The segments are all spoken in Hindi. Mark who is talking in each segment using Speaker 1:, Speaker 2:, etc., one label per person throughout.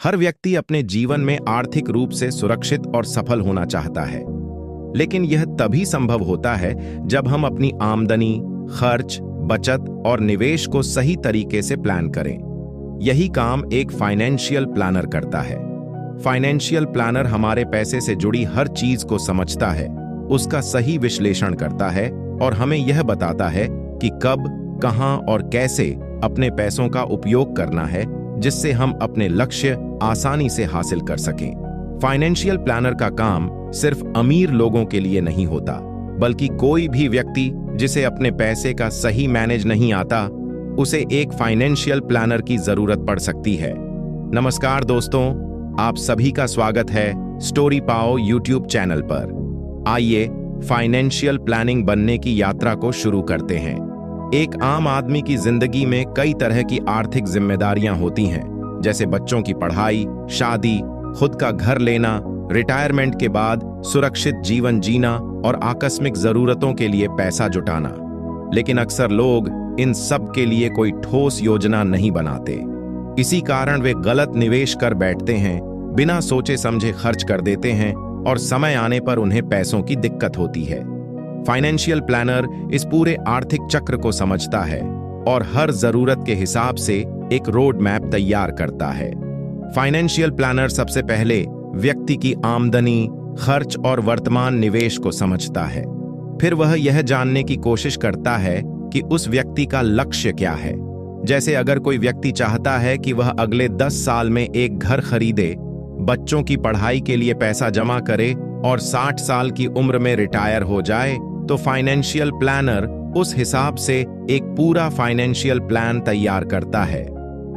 Speaker 1: हर व्यक्ति अपने जीवन में आर्थिक रूप से सुरक्षित और सफल होना चाहता है, लेकिन यह तभी संभव होता है जब हम अपनी आमदनी, खर्च, बचत और निवेश को सही तरीके से प्लान करें। यही काम एक फाइनेंशियल प्लानर करता है। फाइनेंशियल प्लानर हमारे पैसे से जुड़ी हर चीज को समझता है, उसका सही विश्लेषण करता है और हमें यह बताता है कि कब, कहां और कैसे अपने पैसों का उपयोग करना है, जिससे हम अपने लक्ष्य आसानी से हासिल कर सकें। फाइनेंशियल प्लानर का काम सिर्फ अमीर लोगों के लिए नहीं होता, बल्कि कोई भी व्यक्ति जिसे अपने पैसे का सही मैनेज नहीं आता, उसे एक फाइनेंशियल प्लानर की जरूरत पड़ सकती है। नमस्कार दोस्तों, आप सभी का स्वागत है स्टोरी पाओ यूट्यूब चैनल पर। आइए फाइनेंशियल प्लानिंग बनने की यात्रा को शुरू करते हैं। एक आम आदमी की जिंदगी में कई तरह की आर्थिक जिम्मेदारियां होती हैं, जैसे बच्चों की पढ़ाई, शादी, खुद का घर लेना, रिटायरमेंट के बाद सुरक्षित जीवन जीना और आकस्मिक जरूरतों के लिए पैसा जुटाना। लेकिन अक्सर लोग इन सब के लिए कोई ठोस योजना नहीं बनाते। इसी कारण वे गलत निवेश कर बैठते हैं, बिना सोचे समझे खर्च कर देते हैं और समय आने पर उन्हें पैसों की दिक्कत होती है। फाइनेंशियल प्लानर इस पूरे आर्थिक चक्र को समझता है और हर जरूरत के हिसाब से एक रोड मैप तैयार करता है। फाइनेंशियल प्लानर सबसे पहले व्यक्ति की आमदनी, खर्च और वर्तमान निवेश को समझता है। फिर वह यह जानने की कोशिश करता है कि उस व्यक्ति का लक्ष्य क्या है। जैसे अगर कोई व्यक्ति चाहता है कि वह अगले 10 साल में एक घर खरीदे, बच्चों की पढ़ाई के लिए पैसा जमा करे और 60 साल की उम्र में रिटायर हो जाए, तो फाइनेंशियल प्लानर उस हिसाब से एक पूरा फाइनेंशियल प्लान तैयार करता है।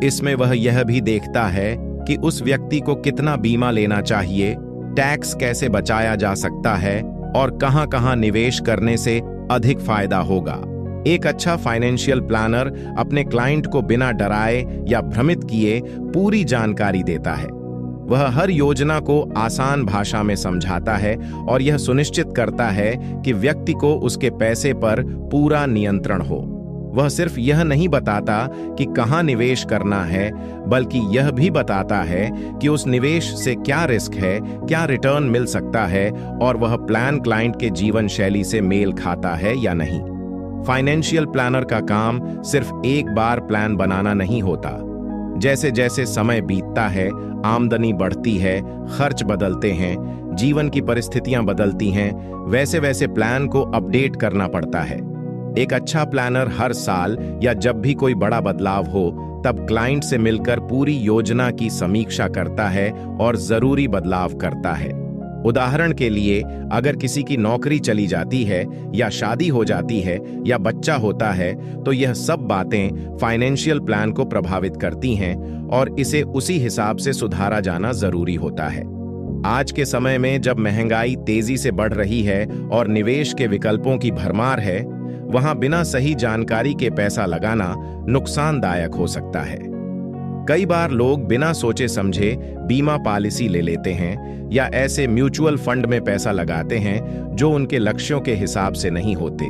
Speaker 1: इसमें वह यह भी देखता है कि उस व्यक्ति को कितना बीमा लेना चाहिए, टैक्स कैसे बचाया जा सकता है और कहां-कहां निवेश करने से अधिक फायदा होगा। एक अच्छा फाइनेंशियल प्लानर अपने क्लाइंट को बिना डराए या भ्रमित किए पूरी जानकारी देता है। वह हर योजना को आसान भाषा में समझाता है और यह सुनिश्चित करता है कि व्यक्ति को उसके पैसे पर पूरा नियंत्रण हो। वह सिर्फ यह नहीं बताता कि कहां निवेश करना है, बल्कि यह भी बताता है कि उस निवेश से क्या रिस्क है, क्या रिटर्न मिल सकता है और वह प्लान क्लाइंट के जीवन शैली से मेल खाता है या नहीं। फाइनेंशियल प्लानर का काम सिर्फ एक बार प्लान बनाना नहीं होता। जैसे जैसे समय बीतता है, आमदनी बढ़ती है, खर्च बदलते हैं, जीवन की परिस्थितियां बदलती हैं, वैसे वैसे प्लान को अपडेट करना पड़ता है। एक अच्छा प्लानर हर साल या जब भी कोई बड़ा बदलाव हो, तब क्लाइंट से मिलकर पूरी योजना की समीक्षा करता है और जरूरी बदलाव करता है। उदाहरण के लिए, अगर किसी की नौकरी चली जाती है या शादी हो जाती है या बच्चा होता है, तो यह सब बातें फाइनेंशियल प्लान को प्रभावित करती हैं और इसे उसी हिसाब से सुधारा जाना जरूरी होता है। आज के समय में जब महंगाई तेजी से बढ़ रही है और निवेश के विकल्पों की भरमार है, वहां बिना सही जानकारी के पैसा लगाना नुकसानदायक हो सकता है। कई बार लोग बिना सोचे समझे बीमा पॉलिसी ले लेते हैं या ऐसे म्यूचुअल फंड में पैसा लगाते हैं जो उनके लक्ष्यों के हिसाब से नहीं होते।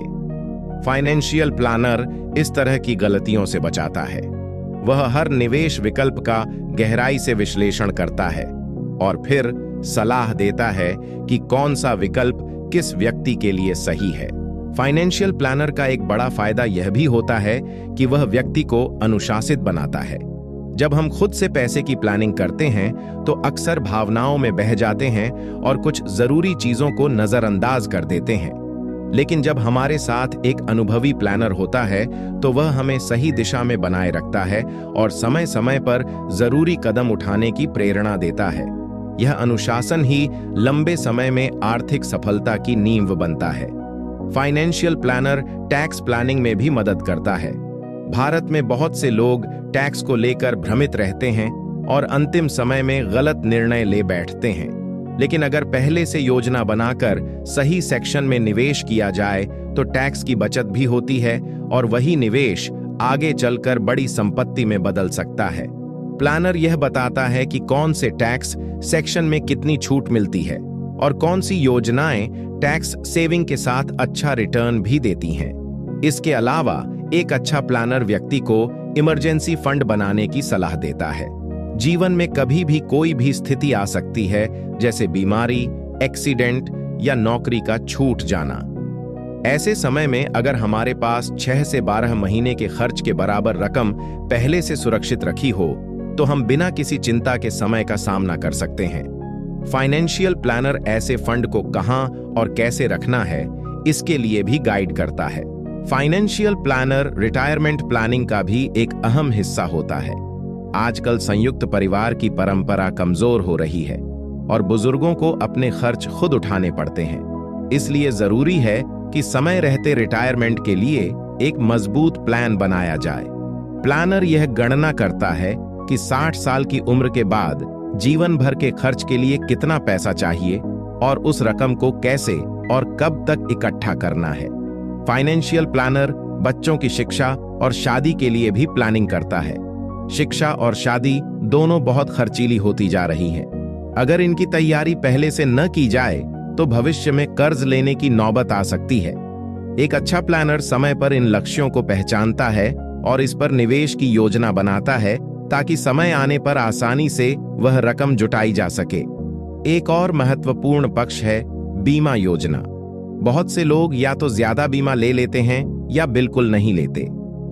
Speaker 1: फाइनेंशियल प्लानर इस तरह की गलतियों से बचाता है। वह हर निवेश विकल्प का गहराई से विश्लेषण करता है और फिर सलाह देता है कि कौन सा विकल्प किस व्यक्ति के लिए सही है। फाइनेंशियल प्लानर का एक बड़ा फायदा यह भी होता है कि वह व्यक्ति को अनुशासित बनाता है। जब हम खुद से पैसे की प्लानिंग करते हैं तो अक्सर भावनाओं में बह जाते हैं और कुछ जरूरी चीजों को नजरअंदाज कर देते हैं। लेकिन जब हमारे साथ एक अनुभवी प्लानर होता है तो वह हमें सही दिशा में बनाए रखता है और समय समय पर जरूरी कदम उठाने की प्रेरणा देता है। यह अनुशासन ही लंबे समय में आर्थिक सफलता की नींव बनता है। फाइनेंशियल प्लानर टैक्स प्लानिंग में भी मदद करता है। भारत में बहुत से लोग टैक्स को लेकर भ्रमित रहते हैं और अंतिम समय में गलत निर्णय ले बैठते हैं। लेकिन अगर पहले से योजना बनाकर सही सेक्शन में निवेश किया जाए तो टैक्स की बचत भी होती है और वही निवेश आगे चलकर बड़ी संपत्ति में बदल सकता है। प्लानर यह बताता है कि कौन से टैक्स सेक्शन में कितनी छूट मिलती है और कौन सी योजनाएं टैक्स सेविंग के साथ अच्छा रिटर्न भी देती हैं। इसके अलावा एक अच्छा प्लानर व्यक्ति को इमरजेंसी फंड बनाने की सलाह देता है। जीवन में कभी भी कोई भी स्थिति आ सकती है, जैसे बीमारी, एक्सीडेंट या नौकरी का छूट जाना। ऐसे समय में अगर हमारे पास 6 से 12 महीने के खर्च के बराबर रकम पहले से सुरक्षित रखी हो, तो हम बिना किसी चिंता के समय का सामना कर सकते हैं। फाइनेंशियल प्लानर ऐसे फंड को कहां और कैसे रखना है, इसके लिए भी गाइड करता है। फाइनेंशियल प्लानर रिटायरमेंट प्लानिंग का भी एक अहम हिस्सा होता है। आजकल संयुक्त परिवार की परंपरा कमजोर हो रही है और बुजुर्गों को अपने खर्च खुद उठाने पड़ते हैं। इसलिए जरूरी है कि समय रहते रिटायरमेंट के लिए एक मजबूत प्लान बनाया जाए। प्लानर यह गणना करता है कि 60 साल की उम्र के बाद जीवन भर के खर्च के लिए कितना पैसा चाहिए और उस रकम को कैसे और कब तक इकट्ठा करना है। फाइनेंशियल प्लानर बच्चों की शिक्षा और शादी के लिए भी प्लानिंग करता है। शिक्षा और शादी दोनों बहुत खर्चीली होती जा रही हैं। अगर इनकी तैयारी पहले से न की जाए तो भविष्य में कर्ज लेने की नौबत आ सकती है। एक अच्छा प्लानर समय पर इन लक्ष्यों को पहचानता है और इस पर निवेश की योजना बनाता है, ताकि समय आने पर आसानी से वह रकम जुटाई जा सके। एक और महत्वपूर्ण पक्ष है बीमा योजना। बहुत से लोग या तो ज्यादा बीमा ले लेते हैं या बिल्कुल नहीं लेते,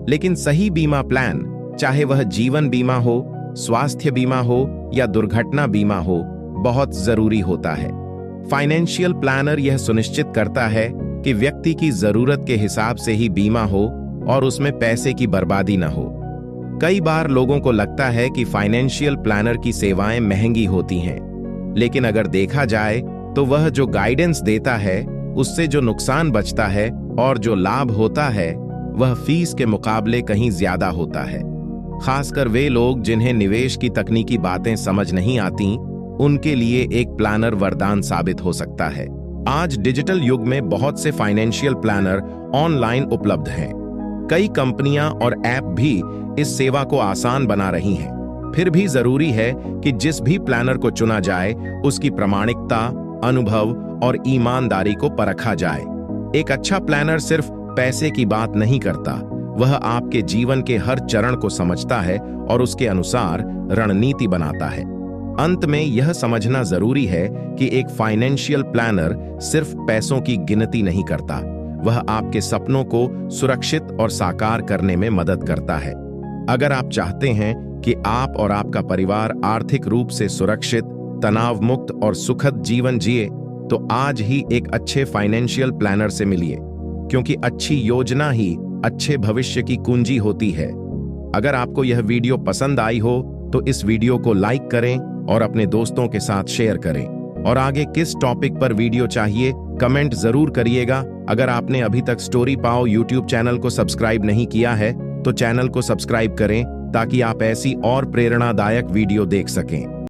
Speaker 1: लेकिन सही बीमा प्लान, चाहे वह जीवन बीमा हो, स्वास्थ्य बीमा हो या दुर्घटना बीमा हो, बहुत जरूरी होता है। फाइनेंशियल प्लानर यह सुनिश्चित करता है कि व्यक्ति की जरूरत के हिसाब से ही बीमा हो और उसमें पैसे की बर्बादी न हो। कई बार लोगों को लगता है कि फाइनेंशियल प्लानर की सेवाएं महंगी होती हैं, लेकिन अगर देखा जाए तो वह जो गाइडेंस देता है, उससे जो नुकसान बचता है और जो लाभ होता है, वह फीस के मुकाबले कहीं ज्यादा होता है। खासकर वे लोग जिन्हें निवेश की तकनीकी बातें समझ नहीं आती, उनके लिए एक प्लानर वरदान साबित हो सकता है। आज डिजिटल युग में बहुत से फाइनेंशियल प्लानर ऑनलाइन उपलब्ध हैं। कई कंपनियां और ऐप भी इस सेवा को आसान बना रही हैं। फिर भी जरूरी है कि जिस भी प्लानर को चुना जाए, उसकी प्रामाणिकता, अनुभव और ईमानदारी को परखा जाए। एक अच्छा प्लानर सिर्फ पैसे की बात नहीं करता, वह आपके जीवन के हर चरण को समझता है और उसके अनुसार रणनीति बनाता है। अंत में यह समझना जरूरी है कि एक फाइनेंशियल प्लानर सिर्फ पैसों की गिनती नहीं करता, वह आपके सपनों को सुरक्षित और साकार करने में मदद करता है। अगर आप चाहते हैं कि आप और आपका परिवार आर्थिक रूप से सुरक्षित, तनाव मुक्त और सुखद जीवन जिए, तो आज ही एक अच्छे फाइनेंशियल प्लानर से मिलिए, क्योंकि अच्छी योजना ही अच्छे भविष्य की कुंजी होती है। अगर आपको यह वीडियो पसंद आई हो तो इस वीडियो को लाइक करें और अपने दोस्तों के साथ शेयर करें। और आगे किस टॉपिक पर वीडियो चाहिए, कमेंट जरूर करिएगा। अगर आपने अभी तक स्टोरी पाओ यूट्यूब चैनल को सब्सक्राइब नहीं किया है तो चैनल को सब्सक्राइब करें, ताकि आप ऐसी और प्रेरणादायक वीडियो देख सकें।